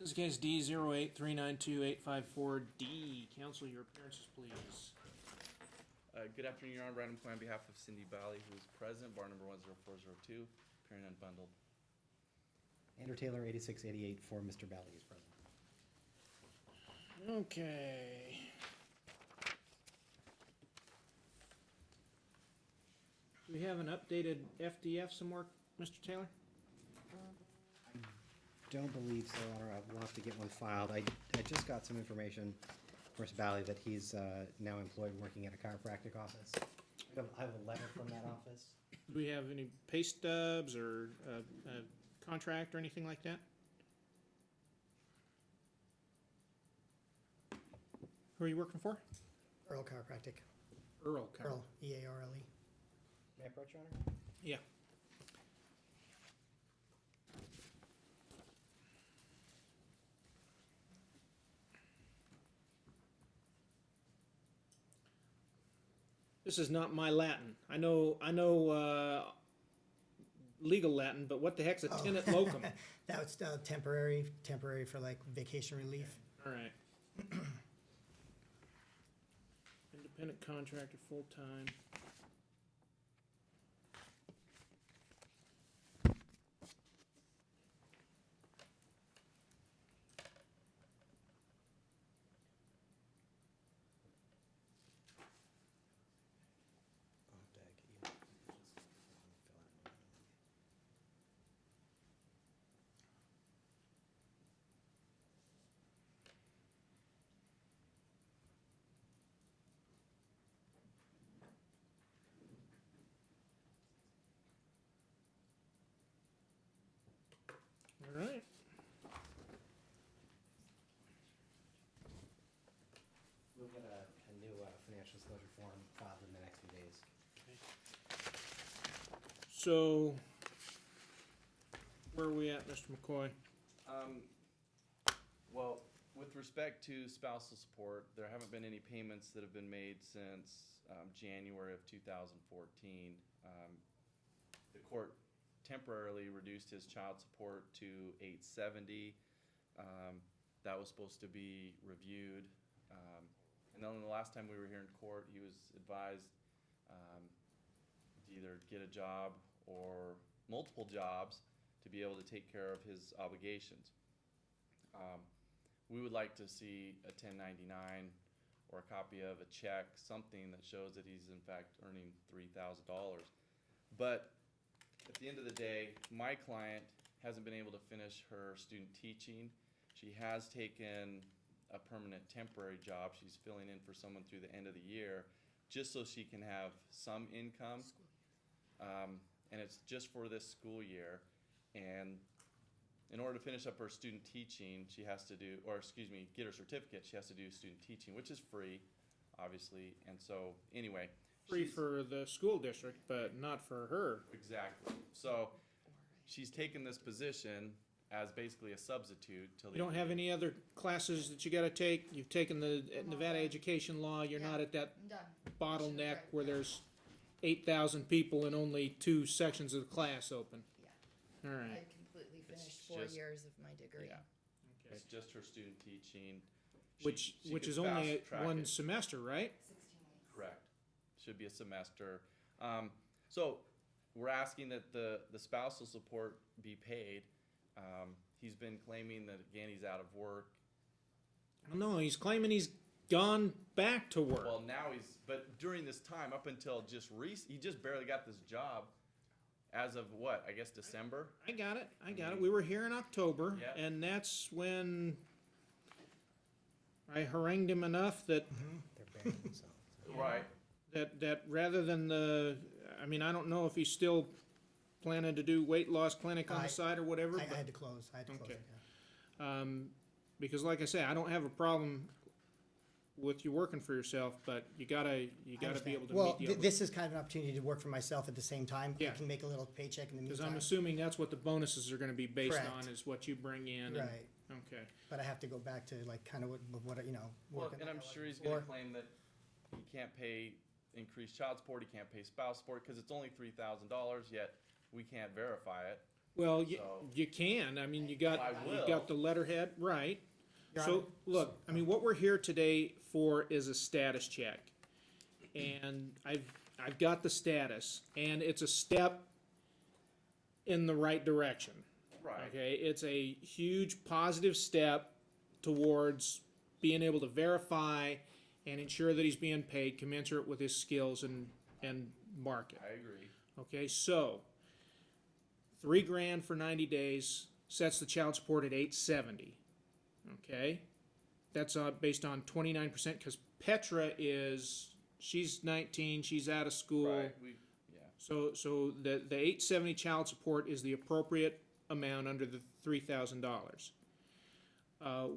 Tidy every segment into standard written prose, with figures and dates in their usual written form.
This is case D08392854D. Counsel, your appearances, please. Good afternoon, Your Honor. Brandon McCoy on behalf of Cindy Balle, who is present, bar number 10402, appearing unbundled. Andrew Taylor, 8688 for Mr. Balle is present. Okay. Do we have an updated FDF somewhere, Mr. Taylor? Don't believe so, Honor. We'll have to get one filed. I just got some information from Mr. Balle that he's now employed working at a chiropractic office. I have a letter from that office. Do we have any pay stubs or a contract or anything like that? Who are you working for? Earl Chiropractic. Earl Chiropractic. Earl, E-A-R-L-E. May I approach, Your Honor? Yeah. This is not my Latin. I know legal Latin, but what the heck's a tenant locum? That was temporary for like vacation relief. All right. Independent contractor, full-time. All right. We'll get a new financial disclosure form filed in the next few days. So, where are we at, Mr. McCoy? Well, with respect to spousal support, there haven't been any payments that have been made since January of 2014. The court temporarily reduced his child support to $870. That was supposed to be reviewed. And then the last time we were here in court, he was advised to either get a job or multiple jobs to be able to take care of his obligations. We would like to see a 1099 or a copy of a check, something that shows that he's in fact earning $3,000. But at the end of the day, my client hasn't been able to finish her student teaching. She has taken a permanent temporary job. She's filling in for someone through the end of the year just so she can have some income. And it's just for this school year. And in order to finish up her student teaching, she has to do, or excuse me, get her certificate, she has to do student teaching, which is free, obviously. And so, anyway. Free for the school district, but not for her. Exactly. So, she's taken this position as basically a substitute till You don't have any other classes that you gotta take? You've taken the Nevada education law, you're not at that I'm done. bottleneck Right. where there's 8,000 people and only 2 sections of the class open. Yeah. All I right. completely It's finished 4 just- years of my degree. Yeah. Okay. It's just her student teaching. Which She is could only fast track one it. semester, right? 16 weeks. Correct. Should be a semester. So we're asking that the spousal support be paid. He's been claiming that, again, he's out of work. No, he's claiming he's gone back to work. Well, now but during this time, up until he just barely got this job as of what, I guess December? I got it. We were here in October, Yeah. and that's when I harangued him enough that They're burying themselves. Right. that rather than I mean, I don't know if he's still planning to do weight loss clinic on the side or whatever. I but- had to close. Okay. It, yeah. Because like I say, I don't have a problem with you working for yourself, but you gotta be able to Well, meet the this is kind of an opportunity to work for myself at the same time. Yeah. I can make a little paycheck in the because meantime. I'm assuming that's what the bonuses are gonna be based Correct. on, is what you bring in. Right. Okay. But I have to go back to like kind of what you know. Well, working and I'm like I sure was he's going to before. claim that he can't pay increased child support, he can't pay spouse support because it's only $3,000, yet we can't verify it. Well, So- you can, I mean, I you will. got the letterhead, right? Your So, Honor, look, I mean, what we're here today for is a status check. And I've got the status, and it's a step in the right direction. Right. Okay, it's a huge positive step towards being able to verify and ensure that he's being paid commensurate with his skills and market. I agree. Okay, so $3,000 for 90 days sets the child support at $870. Okay, that's based on 29% because Petra she's 19, she's out of school. Right, yeah. So the $870 child support is the appropriate amount under the $3,000.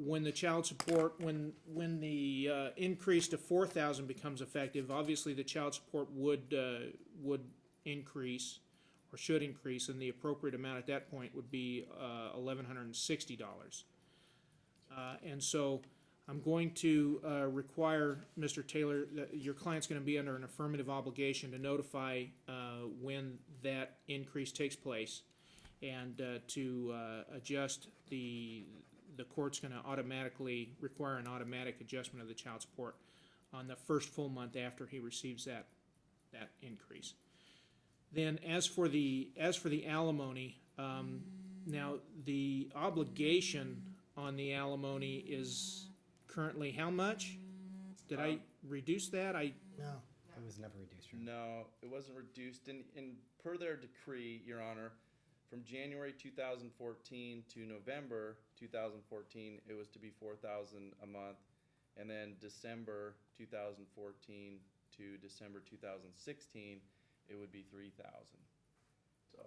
When the child support, when the increase to $4,000 becomes effective, obviously the child support would increase or should increase, and the appropriate amount at that point would be $1,160. And so I'm going to require, Mr. Taylor, that your client's going to be under an affirmative obligation to notify when that increase takes place, and to adjust the court's going to automatically require an automatic adjustment of the child support on the first full month after he receives that increase. Then, as for the alimony, now the obligation on the alimony is currently how much? Did I reduce that? No. It was never reduced, right? No, it wasn't reduced. In per their decree, Your Honor, from January 2014 to November 2014, it was to be $4,000 a month, and then December 2014 to December 2016, it would be $3,000. So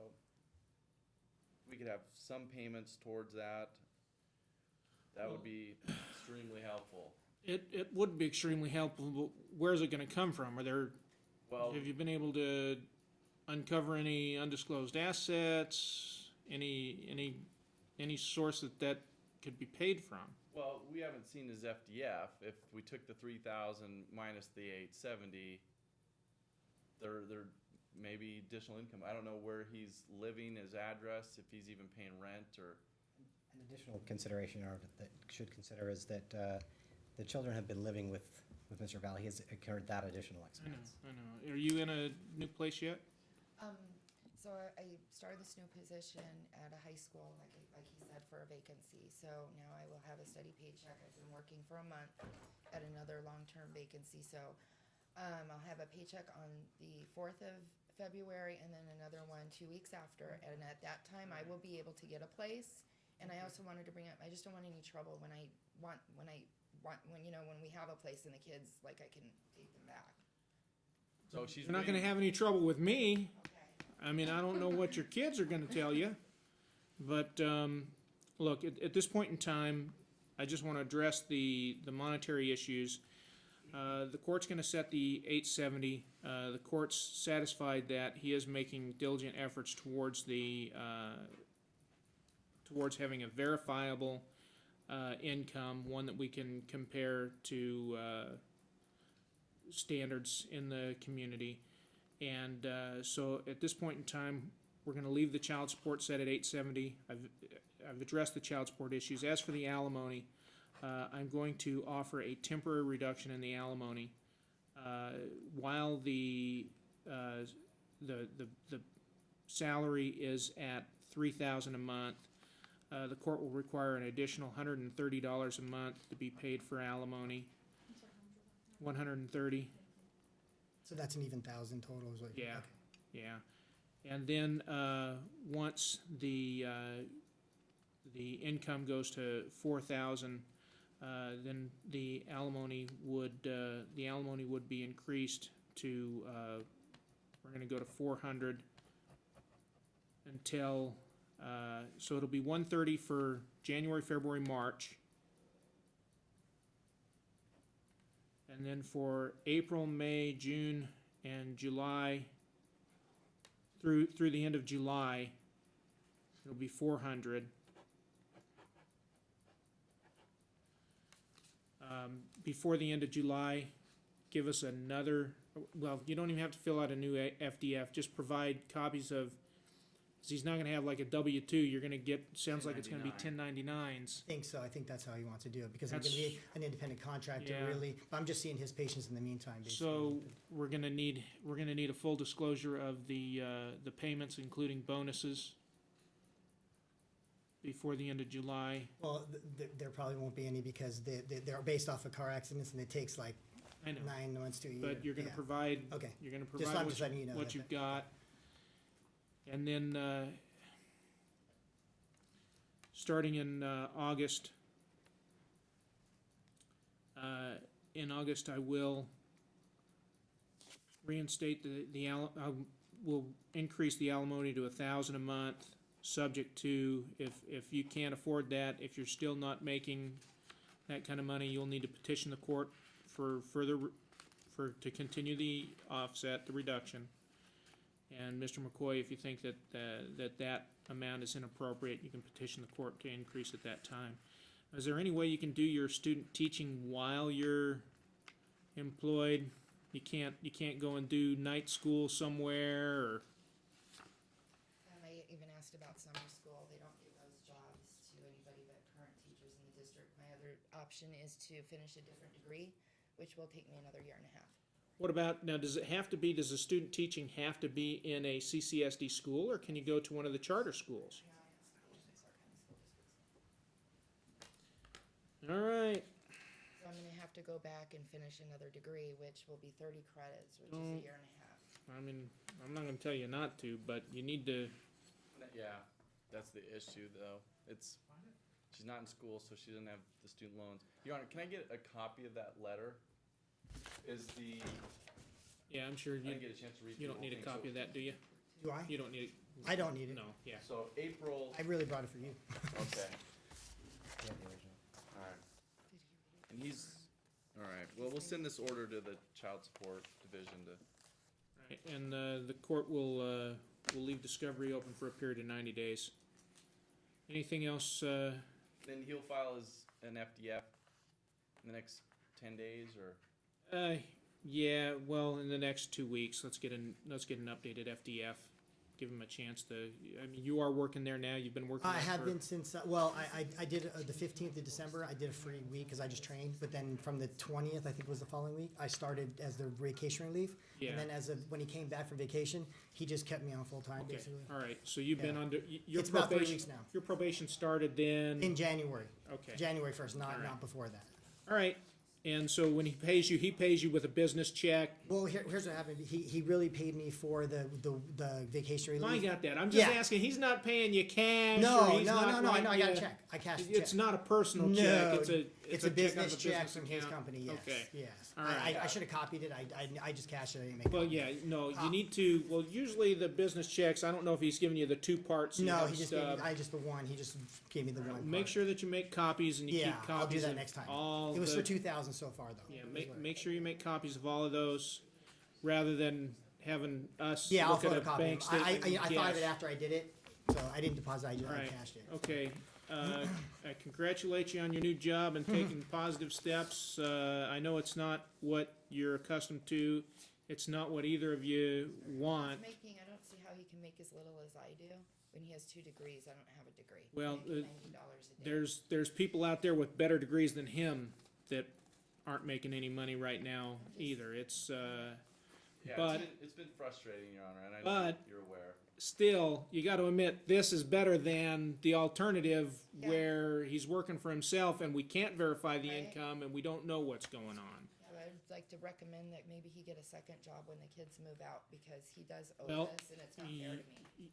we could have some payments towards that. That would be extremely helpful. It would be extremely helpful, but where's it gonna come from? Well, Have you been able to uncover any undisclosed assets? Any source that could be paid from? well, we haven't seen his FDF. If we took the 3,000 minus the 870, there may be additional income. I don't know where he's living, his address, if he's even paying rent or. An additional consideration or that should consider is that the children have been living with Mr. Balle. He has incurred that additional expense. I know. Are you in a new place yet? So I started this new position at a high school, like he said, for a vacancy. So now I will have a steady paycheck. I've been working for a month at another long-term vacancy. So I'll have a paycheck on the 4th of February and then another one 2 weeks after. And at that time, I will be able to get a place. And I also wanted to bring up, I just don't want any trouble when we have a place and the kids, like, I can take them back. So she's You're not gonna waiting- have any trouble with me. Okay. I mean, I don't know what your kids are gonna tell you. But, look, at this point in time, I just wanna address the monetary issues. The court's gonna set the $870. The court's satisfied that he is making diligent efforts towards towards having a verifiable income, one that we can compare to standards in the community. And so at this point in time, we're going to leave the child support set at $870. I've addressed the child support issues. As for the alimony, I'm going to offer a temporary reduction in the alimony while the salary is at $3,000 a month. The court will require an additional $130 a month to be paid for alimony. $130. So that's an even 1,000 total is what you're. Yeah, Okay. yeah. And then once the income goes to 4,000, then the alimony would be increased to we're going to go to 400 until so it'll be 130 for January, February, March. And then for April, May, June, and July, through the end of July, it'll be 400. Before the end of July, give us another, well, you don't even have to fill out a new FDF, just provide copies of 'Cause he's not gonna have like a W-2, you're gonna get, sounds like it's gonna be 1099s. I think so. I think that's how he wants to do it, because I'm gonna That's- be an independent contractor, Yeah. really. I'm just seeing his patients in the meantime, basically. So, we're gonna need a full disclosure of the payments, including bonuses, before the end of July. Well, there probably won't be any, because they're based off of car accidents, and it takes like I know, 9 months to a year. but you're gonna Yeah. provide, Okay. you're gonna I'm provide just letting you know what that- you've got. And then, starting in August, I will reinstate I will increase the alimony to $1,000 a month, subject to, if you can't afford that, if you're still not making that kind of money, you'll need to petition the court for to continue the offset, the reduction. And Mr. McCoy, if you think that amount is inappropriate, you can petition the court to increase at that time. Is there any way you can do your student teaching while you're employed? You can't go and do night school somewhere, or, I even asked about summer school. They don't give those jobs to anybody but current teachers in the district. My other option is to finish a different degree, which will take me another year and a half. what about, now, does the student teaching have to be in a CCSD school, or can you go to one of the charter schools? All right, So I'm gonna have to go back and finish another degree, which will be 30 credits, which is Don't- a year and a half. I mean, I'm not gonna tell you not to, but you need to, Yeah, that's the issue, though. She's not in school, so she doesn't have the student loans. Your Honor, can I get a copy of that letter? yeah, I'm sure I didn't get a chance to read. you don't need a copy of that, do you? Do I? You don't need it. I don't need it. No, yeah. So April, I really brought it for you. okay, Yeah, the original. alright. And alright, well, we'll send this order to the Child Support Division to, Right, and the court will leave discovery open for a period of 90 days. Anything else? then he'll file an FDF in the next 10 days, or? Yeah, well, in the next 2 weeks, let's get an updated FDF. Give him a chance to. I mean, you are working there now. You've been working. I there have for- been since, well, I did the 15th of December, I did a free week, because I just trained, but then from the 20th, I think was the following week, I started as the vacation relief. Yeah. And then when he came back from vacation, he just kept me on full-time, Okay. basically. All right. So you've been Yeah. under your It's about 3 probation. weeks now. Your probation started then. In January, Okay. January 1st, All right. not before that. All right. And so when he pays you with a business check. Well, here's what happened. He really paid me for the vacation relief. I got that. I'm just Yeah. asking. He's not paying you cash. No, or he's not I know. I writing got a you- check. I cashed a It's check. not a personal No, check. it's a check out of business a check business from his account. company. Yes. Okay. Yes. All right. I should have copied it. I just cashed it. I didn't make Well, copies. yeah, no, you need to. Well, usually the business checks. I don't know if he's giving you the two parts. No, he just gave me. I just the one. He just gave me the one. Make part. sure that you make copies and you Yeah, keep copies. I'll do that of next time. All It was the, for 2,000 so far, though. Yeah, It was make what- sure you make copies of all of those, rather than having us Yeah, I'll look at a photocopy bank them. statement. I and thought of it guess. after I did it, so I didn't deposit. I Right. cashed it. Okay, I congratulate you on your new job and taking positive steps. I know it's not what you're accustomed to. It's not what either of you want. I don't see how he can make as little as I do when he has 2 degrees. I don't have a degree. Well, I make $90 a day. There's people out there with better degrees than him that aren't making any money right now either. It's Yeah, But- it's been frustrating, Your Honor, and I know but- you're aware. still, you got to admit this is better than the alternative Yeah. where he's working for himself and we can't verify the Right. income and we don't know what's going on. So I'd like to recommend that maybe he get a second job when the kids move out, because he does owe Well, this, and it's not fair to me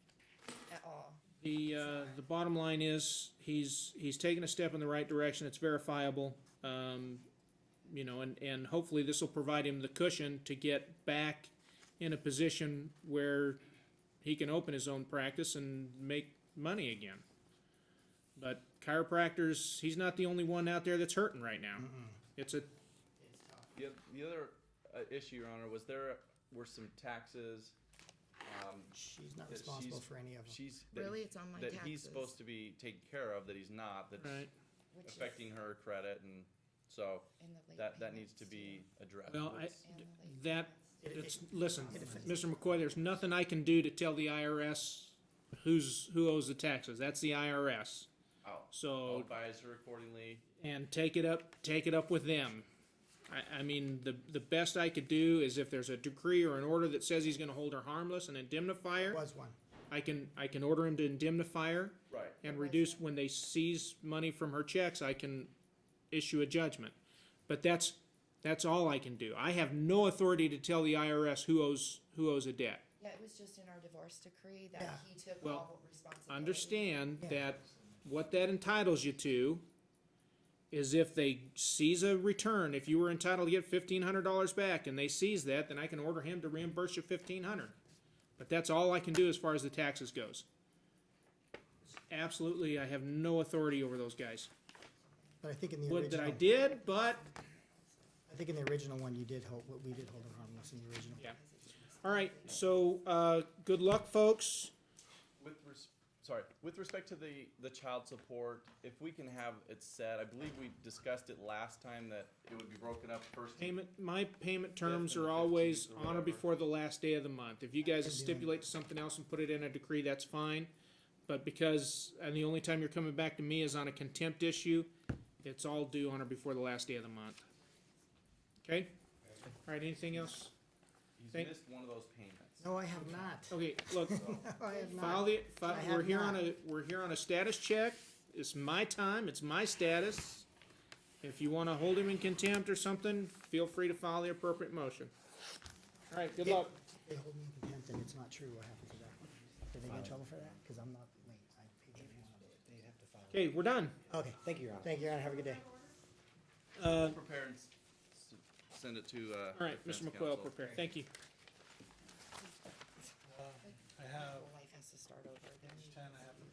at all. The bottom line is he's taken a step in the right direction. It's verifiable. You know, and hopefully this will provide him the cushion to get back in a position where he can open his own practice and make money again. But chiropractors, he's not the only one out there that's hurting right now. It's a The other issue, Your Honor, were some taxes, She's not that responsible she's- for any of them. Really, it's on my that taxes. he's supposed to be taken care of, that he's not, that's right. Which is- affecting her credit, and so and the late that payments needs to too. be addressed. Well, What's- And the late that payments. it's listen, Mr. McCoy. There's nothing I can do to tell the IRS who owes the taxes. That's the IRS. I'll So, advise her accordingly. and take it up with them. I mean, the best I could do is if there's a decree or an order that says he's gonna hold her harmless and indemnify her, Was one. I can order him to indemnify her Right. and reduce, when they seize money from her checks, I can issue a judgment. But that's all I can do. I have no authority to tell the IRS who owes a debt. Yeah, it was just in our divorce decree that Yeah. he took Well, all responsibility. Understand Yeah. that what that entitles you to is if they seize a return, if you were entitled to get $1,500 back and they seize that, then I can order him to reimburse you $1,500. But that's all I can do as far as the taxes goes. Absolutely, I have no authority over those guys. But I think in the Would that original, I did, but, I think in the original one, we did hold her harmless in the original. yeah. All right, so, good luck, folks. With respect to the child support, if we can have it set, I believe we discussed it last time that it would be broken up first. My payment terms and are the always 15th or on or whatever. before the last day of the month. If you guys Can do stipulate to something else and put it in a decree, that's fine. But and the only time you're coming back to me is on a contempt issue, it's all due on or before the last day of the month. Okay? All right, anything else? He's Thank- missed one of those payments. No, I have not. Okay, look, No, I have file not. the, I have we're here on a status check. It's my time, it's my status. If you wanna hold him in contempt or something, feel free to file the appropriate motion. All right, good luck. They hold me in contempt and it's not true. What happened to that? Did they get in trouble for that? Because I'm not late. I paid everything. They'd have to file. Okay, we're done. Okay, Thank you, Your Honor. thank you, Your Honor. Have a good day. Prepare and send it to, All right, defense Mr. McQuail, counsel. prepare, thank you. I have Life has to start over then. page 10, I have the